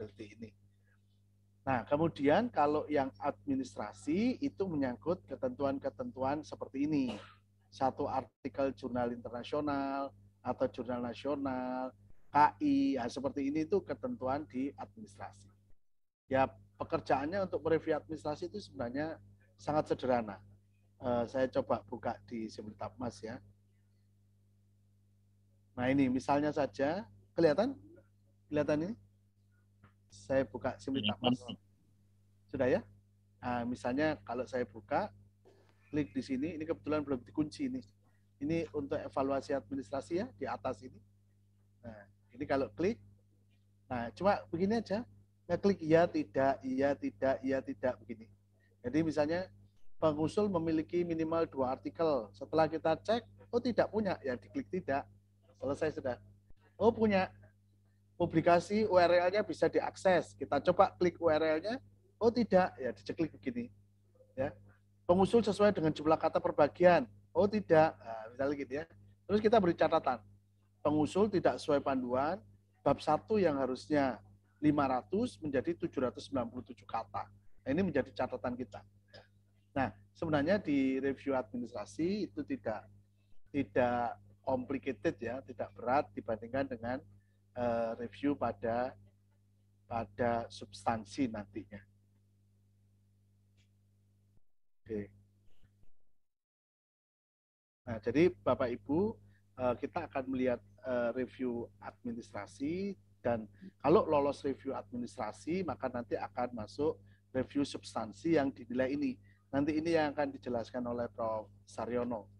sustainability ini. Nah, kemudian kalau yang administrasi itu menyangkut ketentuan-ketentuan seperti ini. Satu artikel jurnal internasional atau jurnal nasional, KI, ya seperti ini itu ketentuan di administrasi. Ya, pekerjaannya untuk mereview administrasi itu sebenarnya sangat sederhana. Saya coba buka di Simultapmas ya. Nah, ini misalnya saja, kelihatan? Kelihatan ini? Saya buka Simultapmas. Sudah ya? Nah, misalnya kalau saya buka, klik di sini, ini kebetulan belum dikunci ini. Ini untuk evaluasi administrasi ya, di atas ini. Nah, ini kalau klik, nah cuma begini aja, klik iya, tidak, begini. Jadi misalnya pengusul memiliki minimal 2 artikel. Setelah kita cek, oh tidak punya, ya diklik tidak. Selesai sudah. Oh punya, publikasi URL-nya bisa diakses. Kita coba klik URL-nya, oh tidak, ya diceklik begini. Ya. Pengusul sesuai dengan jumlah kata per bagian, oh tidak, nah, misalnya gitu ya. Terus kita beri catatan, pengusul tidak sesuai panduan, bab 1 yang harusnya 500 menjadi 797 kata. Nah, ini menjadi catatan kita. Nah, sebenarnya di review administrasi itu tidak complicated ya, tidak berat dibandingkan dengan review pada substansi nantinya. Oke. Nah, jadi Bapak Ibu, kita akan melihat review administrasi, dan kalau lolos review administrasi, maka nanti akan masuk review substansi yang dinilai ini. Nanti ini yang akan dijelaskan oleh Prof. Saryono.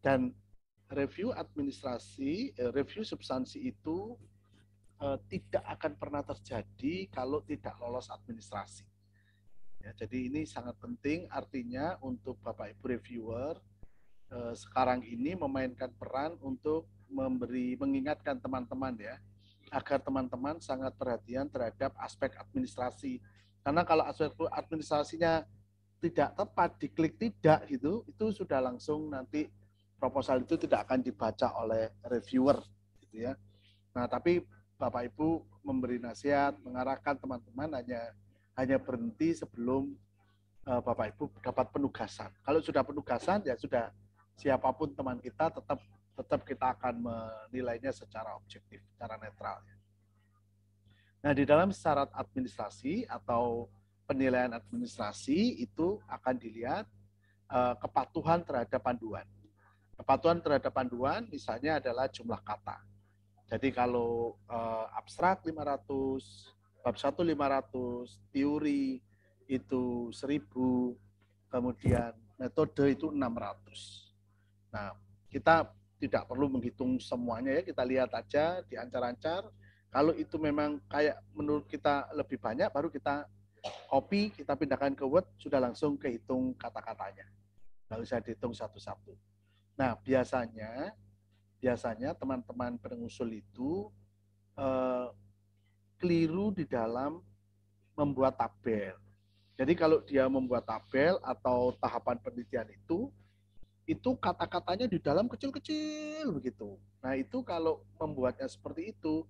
Dan review administrasi, review substansi itu tidak akan pernah terjadi kalau tidak lolos administrasi. Ya, jadi ini sangat penting, artinya untuk Bapak Ibu reviewer, sekarang ini memainkan peran untuk mengingatkan teman-teman ya, agar teman-teman sangat perhatian terhadap aspek administrasi. Karena kalau aspek administrasinya tidak tepat, diklik tidak gitu, itu sudah langsung nanti proposal itu tidak akan dibaca oleh reviewer gitu ya. Nah, tapi Bapak Ibu memberi nasihat, mengarahkan teman-teman hanya berhenti sebelum Bapak Ibu dapat penugasan. Kalau sudah penugasan ya sudah, siapapun teman kita tetap kita akan menilainya secara objektif, secara netral. Nah, di dalam syarat administrasi atau penilaian administrasi itu akan dilihat kepatuhan terhadap panduan. Kepatuhan terhadap panduan misalnya adalah jumlah kata. Jadi kalau abstrak 500, bab 1 500, teori itu 1000, kemudian metode itu 600. Nah, kita tidak perlu menghitung semuanya ya, kita lihat aja, diancar-ancar. Kalau itu memang kayak menurut kita lebih banyak, baru kita copy, kita pindahkan ke Word, sudah langsung kehitung kata-katanya. Nggak usah dihitung satu-satu. Nah, biasanya teman-teman pengusul itu keliru di dalam membuat tabel. Jadi kalau dia membuat tabel atau tahapan penelitian itu kata-katanya di dalam kecil-kecil begitu. Nah, itu kalau membuatnya seperti itu,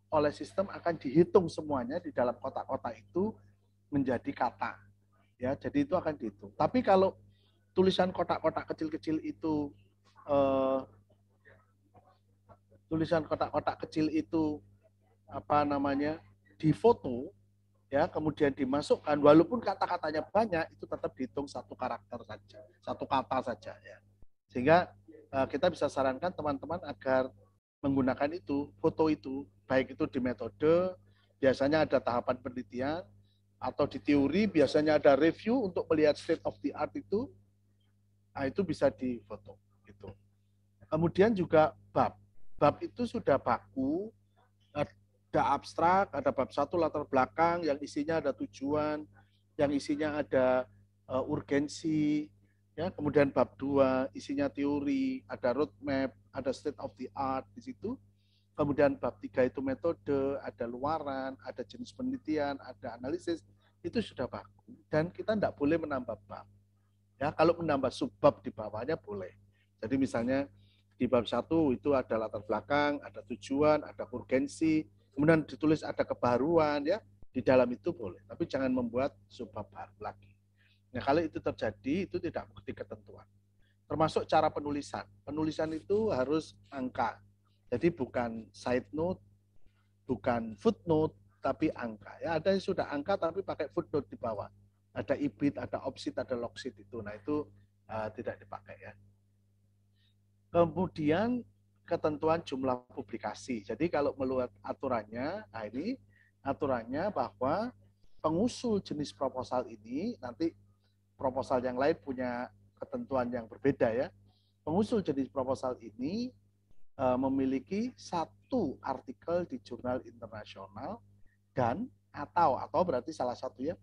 oleh sistem akan dihitung semuanya di dalam kotak-kotak itu menjadi kata. Ya, jadi itu akan dihitung. Tapi kalau tulisan kotak-kotak kecil-kecil itu difoto ya, kemudian dimasukkan, walaupun kata-katanya banyak, itu tetap dihitung satu karakter saja, satu kata saja ya. Sehingga kita bisa sarankan teman-teman agar menggunakan itu, foto itu, baik itu di metode, biasanya ada tahapan penelitian, atau di teori biasanya ada review untuk melihat state of the art itu, nah itu bisa difoto gitu. Kemudian juga bab itu sudah baku, ada abstrak, ada bab 1 latar belakang, yang isinya ada tujuan, yang isinya ada urgensi, ya. Kemudian bab 2 isinya teori, ada roadmap, ada state of the art di situ. Kemudian bab 3 itu metode, ada luaran, ada jenis penelitian, ada analisis, itu sudah baku. Dan kita tidak boleh menambah bab. Ya, kalau menambah subbab di bawahnya boleh. Jadi misalnya di bab 1 itu ada latar belakang, ada tujuan, ada urgensi, kemudian ditulis ada kebaruan ya. Di dalam itu boleh, tapi jangan membuat subbab baru lagi. Nah, kalau itu terjadi, itu tidak mengikuti ketentuan. Termasuk cara penulisan. Penulisan itu harus angka. Jadi bukan side note, bukan footnote, tapi angka. Ya, ada yang sudah angka tapi pakai footnote di bawah. Ada ibid, ada opsit, ada logsit itu. Nah, itu tidak dipakai ya. Kemudian ketentuan jumlah publikasi. Jadi kalau melihat aturannya, nah ini aturannya bahwa pengusul jenis proposal ini, nanti proposal yang lain punya ketentuan yang berbeda ya. Pengusul jenis proposal ini memiliki satu artikel di jurnal internasional dan atau berarti salah satu ya,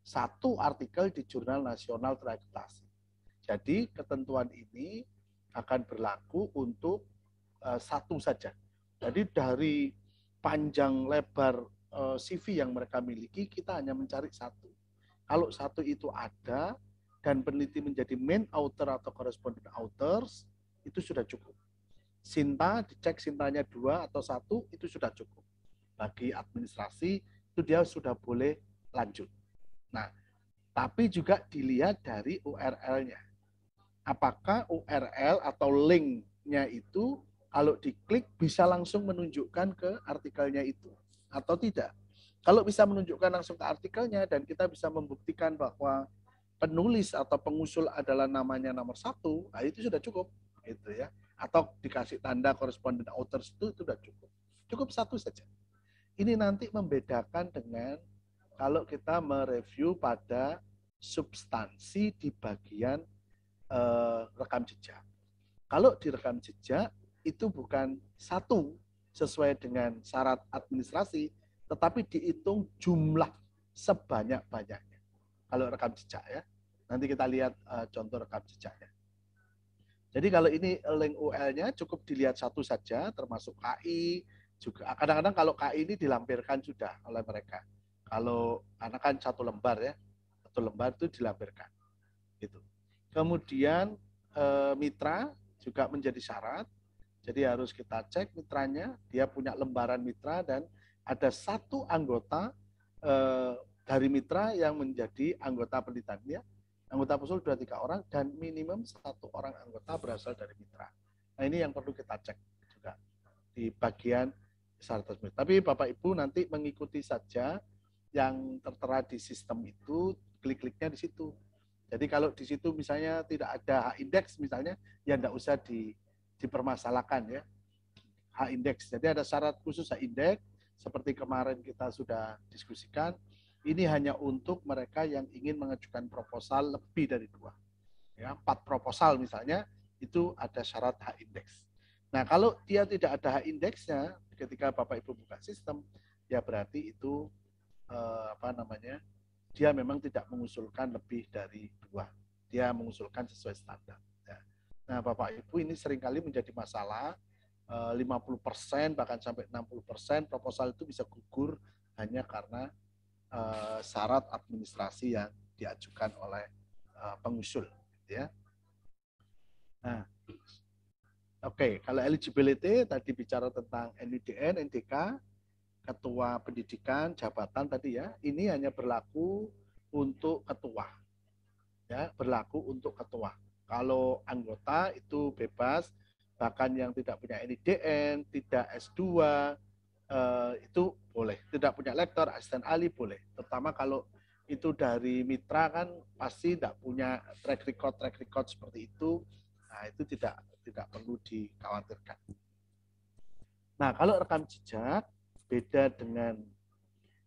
satu artikel di jurnal nasional terakreditasi. Jadi ketentuan ini akan berlaku untuk satu saja. Jadi dari panjang lebar CV yang mereka miliki, kita hanya mencari satu. Kalau satu itu ada dan peneliti menjadi main author atau corresponding authors, itu sudah cukup. Sinta, dicek Sintanya 2 atau 1, itu sudah cukup. Bagi administrasi, itu dia sudah boleh lanjut. Nah, tapi juga dilihat dari URL-nya. Apakah URL atau link-nya itu kalau diklik bisa langsung menunjukkan ke artikelnya itu atau tidak. Kalau bisa menunjukkan langsung ke artikelnya dan kita bisa membuktikan bahwa penulis atau pengusul adalah namanya nomor 1, nah itu sudah cukup, gitu ya. Atau dikasih tanda corresponding authors itu sudah cukup. Cukup satu saja. Ini nanti membedakan dengan kalau kita mereview pada substansi di bagian rekam jejak. Kalau di rekam jejak itu bukan satu sesuai dengan syarat administrasi, tetapi dihitung jumlah sebanyak-banyaknya. Kalau rekam jejak ya. Nanti kita lihat contoh rekam jejaknya. Jadi kalau ini link URL-nya cukup dilihat satu saja, termasuk KI, juga kadang-kadang kalau KI ini dilampirkan sudah oleh mereka. Kalau karena kan satu lembar ya, satu lembar itu dilampirkan. Gitu. Kemudian mitra juga menjadi syarat. Jadi harus kita cek mitranya, dia punya lembaran mitra dan ada satu anggota dari mitra yang menjadi anggota penelitian ya. Anggota pengusul 2-3 orang dan minimum 1 orang anggota berasal dari mitra. Nah ini yang perlu kita cek juga di bagian syarat tersebut. Tapi Bapak Ibu nanti mengikuti saja yang tertera di sistem itu, klik-kliknya di situ. Jadi kalau di situ misalnya tidak ada H-index misalnya, ya tidak usah dipermasalahkan ya. H-index. Jadi ada syarat khusus H-index, seperti kemarin kita sudah diskusikan, ini hanya untuk mereka yang ingin mengajukan proposal lebih dari 2. Ya, 4 proposal misalnya, itu ada syarat H-index. Nah, kalau dia tidak ada H-indexnya, ketika Bapak Ibu buka sistem, ya berarti itu dia memang tidak mengusulkan lebih dari 2. Dia mengusulkan sesuai standar. Ya. Nah, Bapak Ibu ini seringkali menjadi masalah, 50% bahkan sampai 60% proposal itu bisa gugur hanya karena syarat administrasi yang diajukan oleh pengusul. Ya. Nah, oke, kalau eligibility tadi bicara tentang NIDN, NDK, ketua pendidikan, jabatan tadi ya, ini hanya berlaku untuk ketua. Ya, berlaku untuk ketua. Kalau anggota itu bebas, bahkan yang tidak punya NIDN, tidak S2, itu boleh. Tidak punya lektor, asisten ahli boleh. Terutama kalau itu dari mitra kan pasti tidak punya track record seperti itu. Nah, itu tidak perlu dikhawatirkan. Nah, kalau rekam jejak beda dengan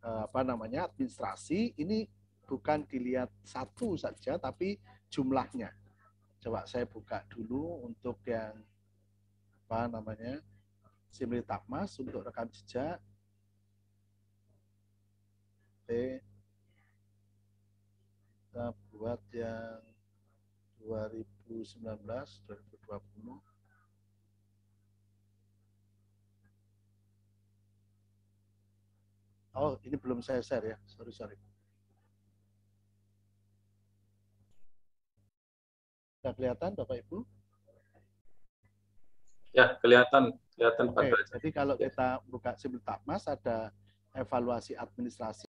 administrasi, ini bukan dilihat satu saja tapi jumlahnya. Coba saya buka dulu untuk yang Simultapmas untuk rekam jejak. Oke. Kita buat yang 2019, 2020. Oh, ini belum saya share ya. Sorry. Sudah kelihatan Bapak Ibu? Ya, kelihatan Pak. Oke, jadi kalau kita buka Simultapmas ada evaluasi administrasi